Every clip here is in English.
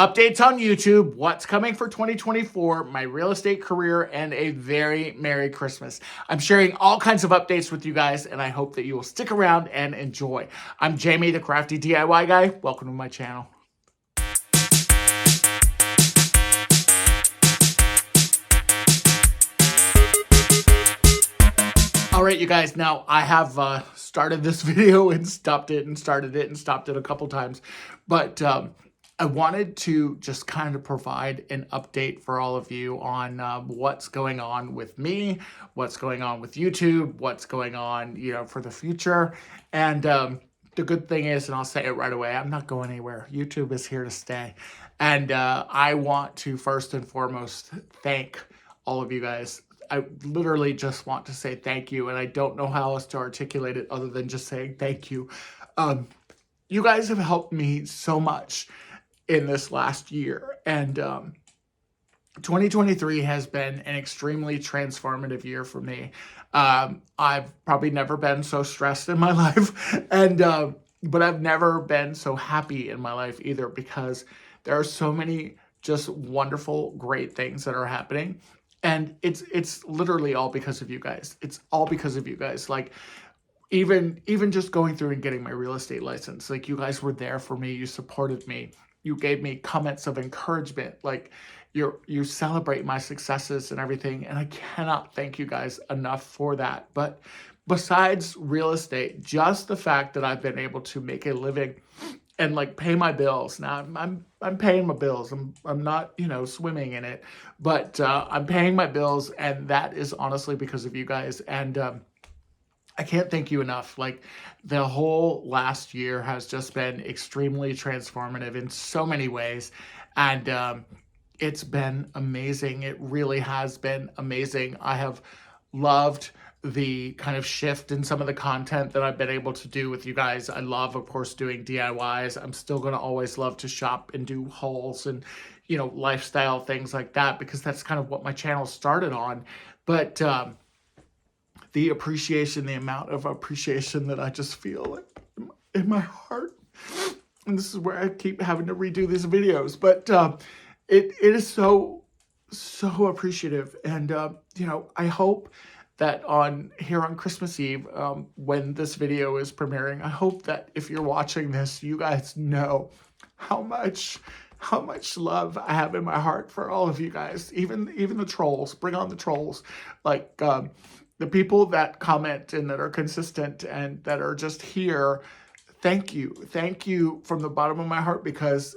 updates on YouTube, what's coming for 2024, my real estate career, and a very Merry Christmas. I'm sharing all kinds of updates with you guys, and I hope that you will stick around and enjoy. I'm Jamie, the crafty DIY guy. Welcome to my channel. All right, you guys, now I have started this video and stopped it and started it and stopped it a couple times, but I wanted to just kind of provide an update for all of you on what's going on with me, what's going on with YouTube, what's going on, for the future. And the good thing is, and I'll say it right away, I'm not going anywhere. YouTube is here to stay. And I want to first and foremost thank all of you guys. I literally just want to say thank you, and I don't know how else to articulate it other than just saying thank you. You guys have helped me so much in this last year, and 2023 has been an extremely transformative year for me. I've probably never been so stressed in my life, and but I've never been so happy in my life either, because there are so many just wonderful, great things that are happening. And it's literally all because of you guys. It's all because of you guys. Like, even just going through and getting my real estate license, like, you guys were there for me. You supported me. You gave me comments of encouragement. Like, you celebrate my successes and everything. And I cannot thank you guys enough for that. But besides real estate, just the fact that I've been able to make a living and like pay my bills. Now I'm paying my bills. I'm not, swimming in it, but I'm paying my bills, and that is honestly because of you guys. And I can't thank you enough. Like, the whole last year has just been extremely transformative in so many ways, and it's been amazing. It really has been amazing. I have loved the kind of shift in some of the content that I've been able to do with you guys. I love, of course, doing DIYs. I'm still going to always love to shop and do hauls and, lifestyle things like that, because that's kind of what my channel started on. But the appreciation, the amount of appreciation that I just feel in my heart, and this is where I keep having to redo these videos, but it is so appreciative. And, I hope that here on Christmas Eve, when this video is premiering, I hope that if you're watching this, you guys know how much love I have in my heart for all of you guys, even the trolls. Bring on the trolls, like the people that comment and that are consistent and that are just here. Thank you from the bottom of my heart, because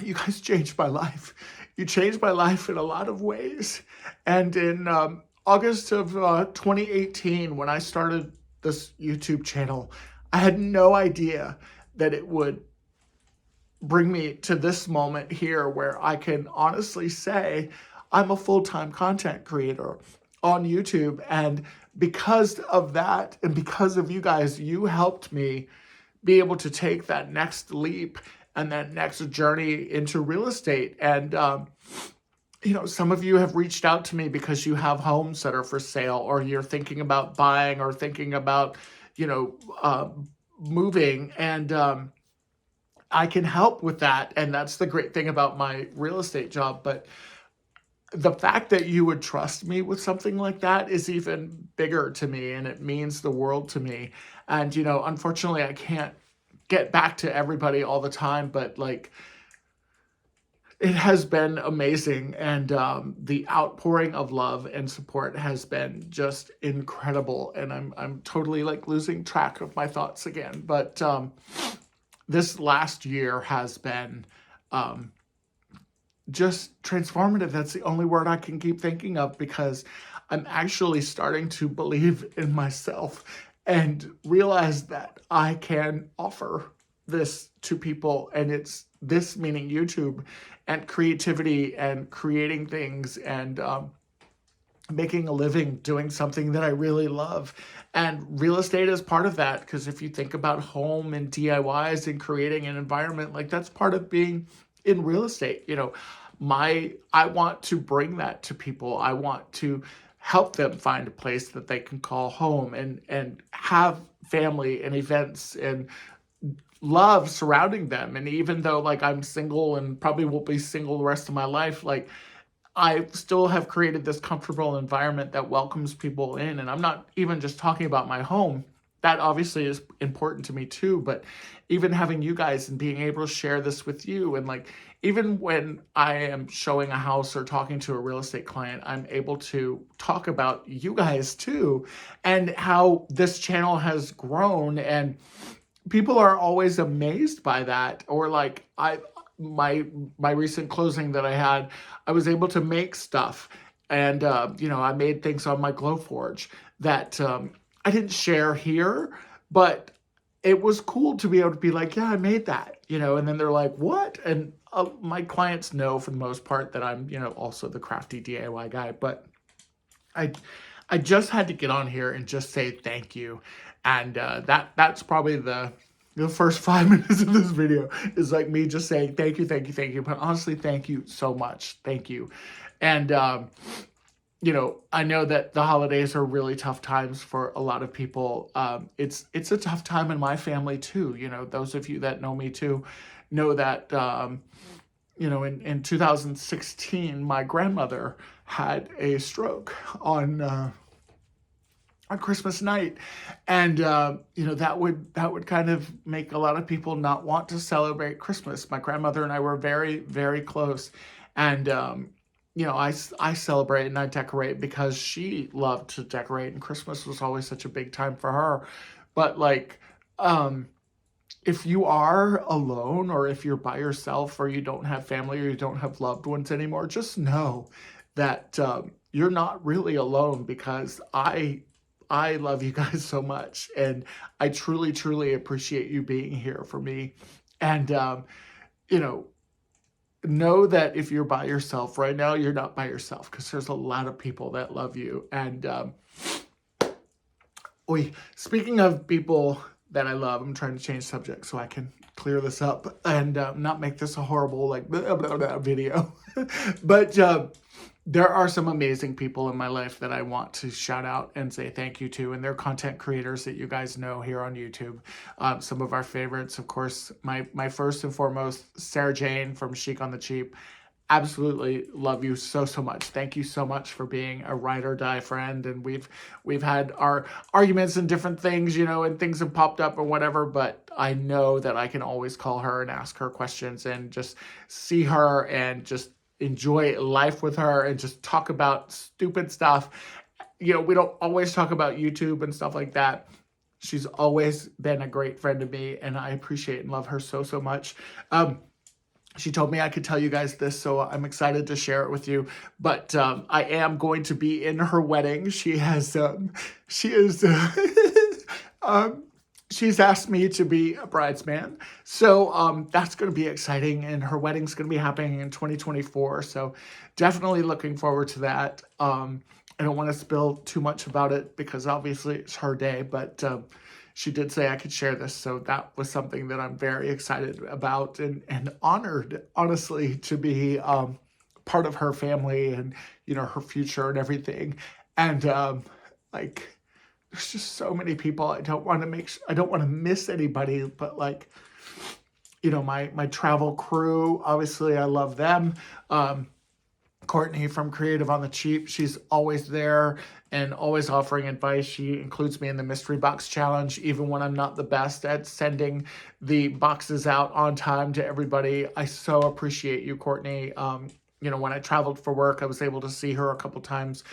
you guys changed my life. You changed my life in a lot of ways. And in August of 2018, when I started this YouTube channel, I had no idea that it would bring me to this moment here, where I can honestly say I'm a full-time content creator on YouTube. And because of that, and because of you guys, you helped me be able to take that next leap and that next journey into real estate. And some of you have reached out to me because you have homes that are for sale, or you're thinking about buying, or thinking about, moving, and I can help with that. And that's the great thing about my real estate job. But the fact that you would trust me with something like that is even bigger to me, and it means the world to me. And, unfortunately, I can't get back to everybody all the time, but like, it has been amazing, and the outpouring of love and support has been just incredible. And I'm totally like losing track of my thoughts again. But this last year has been just transformative. That's the only word I can keep thinking of, because I'm actually starting to believe in myself and realize that I can offer this to people. And it's this, meaning YouTube and creativity and creating things and making a living doing something that I really love. And real estate is part of that, because if you think about home and DIYs and creating an environment, like, that's part of being in real estate. I want to bring that to people. I want to help them find a place that they can call home, and have family and events and love surrounding them. And even though like I'm single and probably will be single the rest of my life, like I still have created this comfortable environment that welcomes people in. And I'm not even just talking about my home. That obviously is important to me too, but even having you guys and being able to share this with you, and like even when I am showing a house or talking to a real estate client, I'm able to talk about you guys too, and how this channel has grown. And people are always amazed by that. Or like my recent closing that I had, I was able to make stuff, and I made things on my Glowforge that I didn't share here, but it was cool to be able to be like, yeah, I made that, and then they're like, what? And my clients know for the most part that I'm, also the crafty DIY guy, but I I just had to get on here and just say thank you. And that's probably the first 5 minutes of this video is like me just saying thank you, thank you, thank you. But honestly, thank you so much. Thank you. And I know that the holidays are really tough times for a lot of people. It's a tough time in my family too. Those of you that know me too know that in 2016, my grandmother had a stroke on Christmas night, and that would kind of make a lot of people not want to celebrate Christmas. My grandmother and I were very, very close, and I celebrate and I decorate because she loved to decorate, and Christmas was always such a big time for her. But like, if you are alone, or if you're by yourself, or you don't have family, or you don't have loved ones anymore, just know that you're not really alone, because I love you guys so much, and I truly, truly appreciate you being here for me. And know that if you're by yourself right now, you're not by yourself, because there's a lot of people that love you. And speaking of people that I love, I'm trying to change subject so I can clear this up and not make this a horrible like blah, blah, blah video. But there are some amazing people in my life that I want to shout out and say thank you to, and they're content creators that you guys know here on YouTube. Some of our favorites, of course, my first and foremost, Sarah Jane from Chic on the Cheap. Absolutely love you so, so much. Thank you so much for being a ride or die friend. And we've had our arguments and different things, and things have popped up or whatever, but I know that I can always call her and ask her questions and just see her and just enjoy life with her and just talk about stupid stuff. We don't always talk about YouTube and stuff like that. She's always been a great friend to me, and I appreciate and love her so, so much. She told me I could tell you guys this, so I'm excited to share it with you. But I am going to be in her wedding. She's asked me to be a bridesman. So that's going to be exciting. And her wedding's going to be happening in 2024. So definitely looking forward to that. I don't want to spill too much about it because obviously it's her day, but she did say I could share this. So that was something that I'm very excited about and honored, honestly, to be part of her family and, her future and everything. And there's just so many people. I don't want to miss anybody, but my travel crew, obviously I love them. Courtney from Creative on the Cheap, she's always there and always offering advice. She includes me in the mystery box challenge, even when I'm not the best at sending the boxes out on time to everybody. I so appreciate you, Courtney. When I traveled for work, I was able to see her a couple times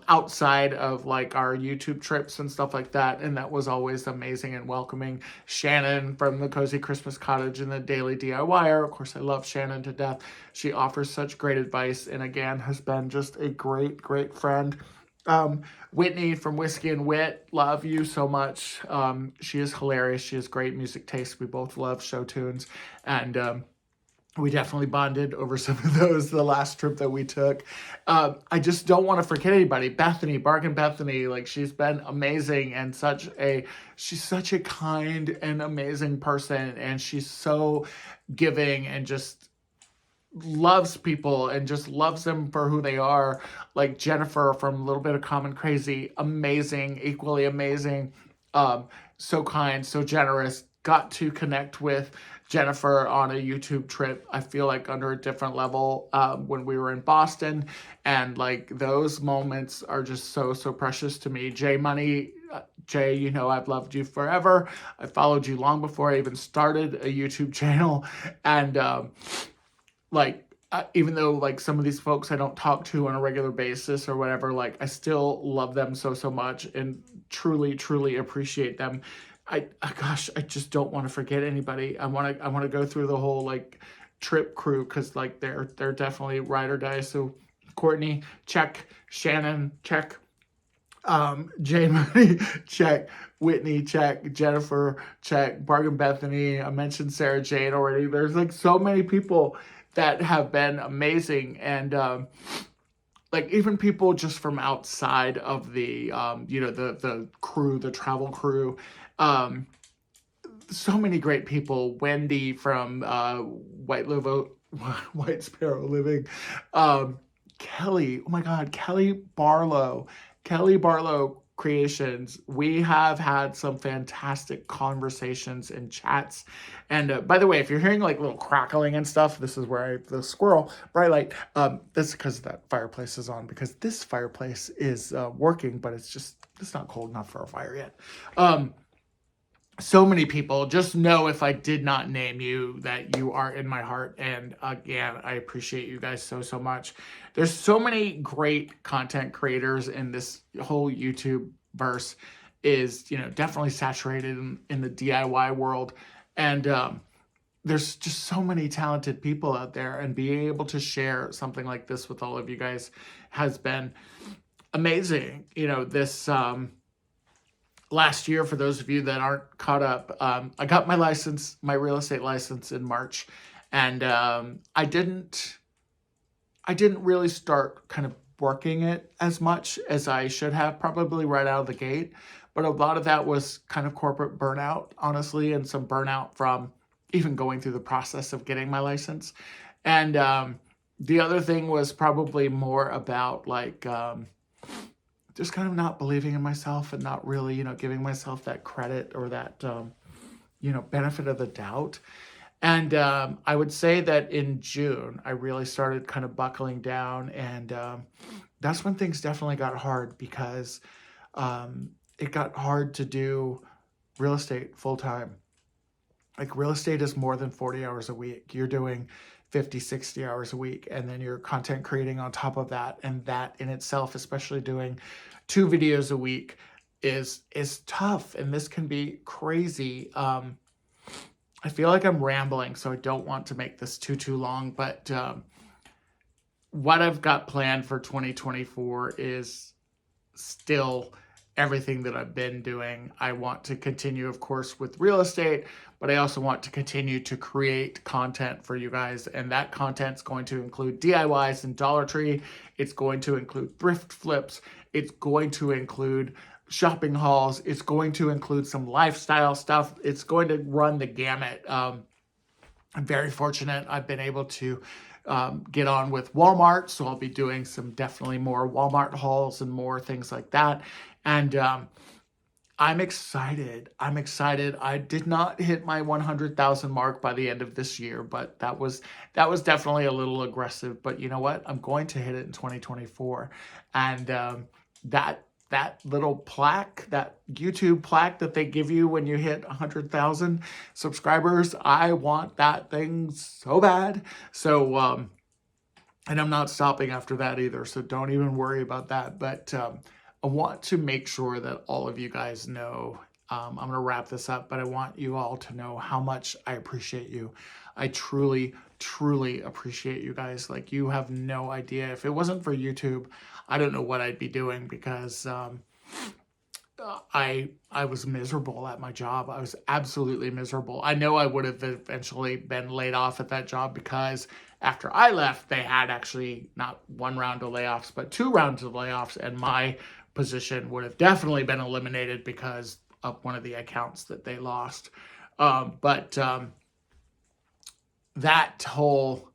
outside of like our YouTube trips and stuff like that. And that was always amazing and welcoming. Shannon from the Cozy Christmas Cottage and the Daily DIYer. Of course, I love Shannon to death. She offers such great advice, and again, has been just a great, great friend. Whitney from Whiskey and Wit, love you so much. She is hilarious. She has great music taste. We both love show tunes, and we definitely bonded over some of those the last trip that we took. I just don't want to forget anybody. Bethany, Bargain Bethany, she's been amazing, and she's such a kind and amazing person, and she's so giving and just loves people and just loves them for who they are. Like Jennifer from A Little Bit of Common Crazy, amazing, equally amazing, so kind, so generous. got to connect with Jennifer on a YouTube trip, I feel like under a different level when we were in Boston. And like those moments are just so, so precious to me. J Money, Jay, you know, I've loved you forever. I followed you long before I even started a YouTube channel. And like, even though like some of these folks I don't talk to on a regular basis or whatever, like I still love them so, so much and truly, truly appreciate them. Gosh, I just don't want to forget anybody. I want to go through the whole like trip crew, because like they're definitely ride or die. So Courtney, check. Shannon, check. Jay Money, check. Whitney, check. Jennifer, check. Bargain Bethany, I mentioned Sarah Jane already. There's like so many people that have been amazing. And like even people just from outside of the you know, the crew, the travel crew, so many great people. Wendy from White Sparrow Living, Kelly, oh my God, Kelly Barlow Creations. We have had some fantastic conversations and chats. And by the way, if you're hearing like little crackling and stuff, this is where the squirrel bright light. This is because that fireplace is on, because this fireplace is working, but it's not cold enough for a fire yet. So many people. Just know if I did not name you that you are in my heart. And again, I appreciate you guys so, so much. There's so many great content creators in this whole YouTube verse is, you know, definitely saturated in the DIY world. And there's just so many talented people out there, and being able to share something like this with all of you guys has been amazing. You know, this last year, for those of you that aren't caught up, I got my license, my real estate license in March. And I didn't really start kind of working it as much as I should have, probably right out of the gate. But a lot of that was kind of corporate burnout, honestly, and some burnout from even going through the process of getting my license. And the other thing was probably more about like, just kind of not believing in myself and not really, you know, giving myself that credit or that, you know, benefit of the doubt. And I would say that in June, I really started kind of buckling down. And that's when things definitely got hard, because it got hard to do real estate full time. Like real estate is more than 40 hours a week. You're doing 50, 60 hours a week. And then you're content creating on top of that. And that in itself, especially doing 2 videos a week, is tough. And this can be crazy. I feel like I'm rambling, so I don't want to make this too long. But what I've got planned for 2024 is still everything that I've been doing. I want to continue, of course, with real estate, but I also want to continue to create content for you guys. And that content's going to include DIYs and Dollar Tree. It's going to include thrift flips. It's going to include shopping hauls. It's going to include some lifestyle stuff. It's going to run the gamut. I'm very fortunate. I've been able to get on with Walmart, so I'll be doing some definitely more Walmart hauls and more things like that. And I'm excited. I did not hit my 100,000 mark by the end of this year, but that was definitely a little aggressive. But you know what? I'm going to hit it in 2024. And that little plaque, that YouTube plaque that they give you when you hit 100,000 subscribers, I want that thing so bad. So, and I'm not stopping after that either, so don't even worry about that. But I want to make sure that all of you guys know, I'm going to wrap this up, but I want you all to know how much I appreciate you. I truly, truly appreciate you guys. Like, you have no idea. If it wasn't for YouTube, I don't know what I'd be doing, because I was miserable at my job. I was absolutely miserable. I know I would have eventually been laid off at that job, because after I left, they had actually not 1 round of layoffs, but 2 rounds of layoffs, and my position would have definitely been eliminated because of one of the accounts that they lost. But that whole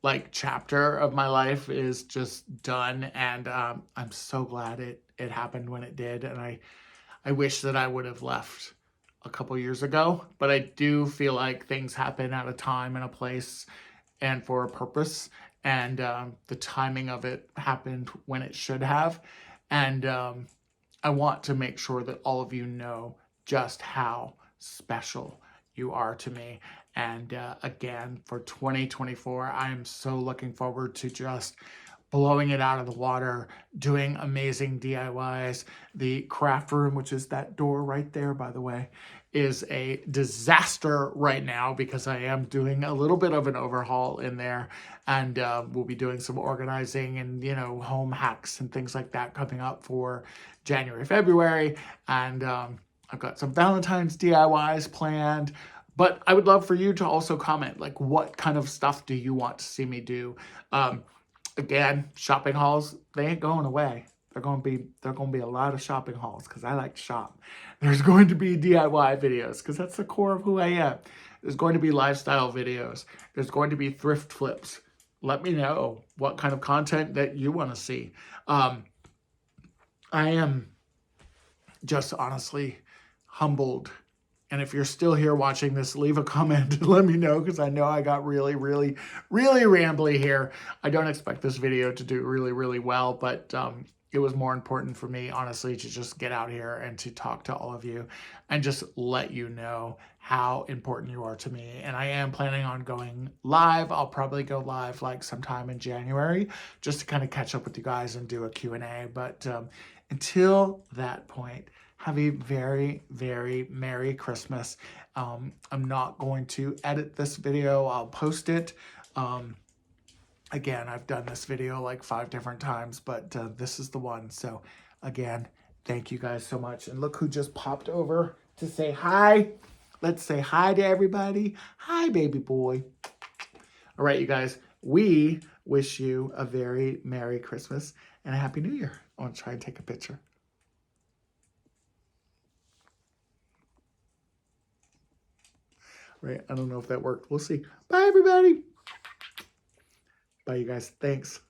like chapter of my life is just done, and I'm so glad it happened when it did. And I wish that I would have left a couple years ago, but I do feel like things happen at a time and a place and for a purpose. And the timing of it happened when it should have. And I want to make sure that all of you know just how special you are to me. And again, for 2024, I am so looking forward to just blowing it out of the water, doing amazing DIYs. The craft room, which is that door right there, by the way, is a disaster right now because I am doing a little bit of an overhaul in there, and we'll be doing some organizing and, you know, home hacks and things like that coming up for January, February. And I've got some Valentine's DIYs planned. But I would love for you to also comment, like, what kind of stuff do you want to see me do? Again, shopping hauls, they ain't going away. They're going to be a lot of shopping hauls because I like to shop. There's going to be DIY videos because that's the core of who I am. There's going to be lifestyle videos. There's going to be thrift flips. Let me know what kind of content that you want to see. I am just honestly humbled. And if you're still here watching this, leave a comment and let me know, because I know I got really rambly here. I don't expect this video to do really well, but it was more important for me, honestly, to just get out here and to talk to all of you and just let you know how important you are to me. And I am planning on going live. I'll probably go live like sometime in January just to kind of catch up with you guys and do a Q&A. But until that point, have a very Merry Christmas. I'm not going to edit this video. I'll post it. Again, I've done this video like 5 different times, but this is the one. So again, thank you guys so much. And look who just popped over to say hi. Let's say hi to everybody. Hi, baby boy. All right, you guys, we wish you a very Merry Christmas and a Happy New Year. I want to try and take a picture. Right, I don't know if that worked. We'll see. Bye, everybody. Bye, you guys. Thanks.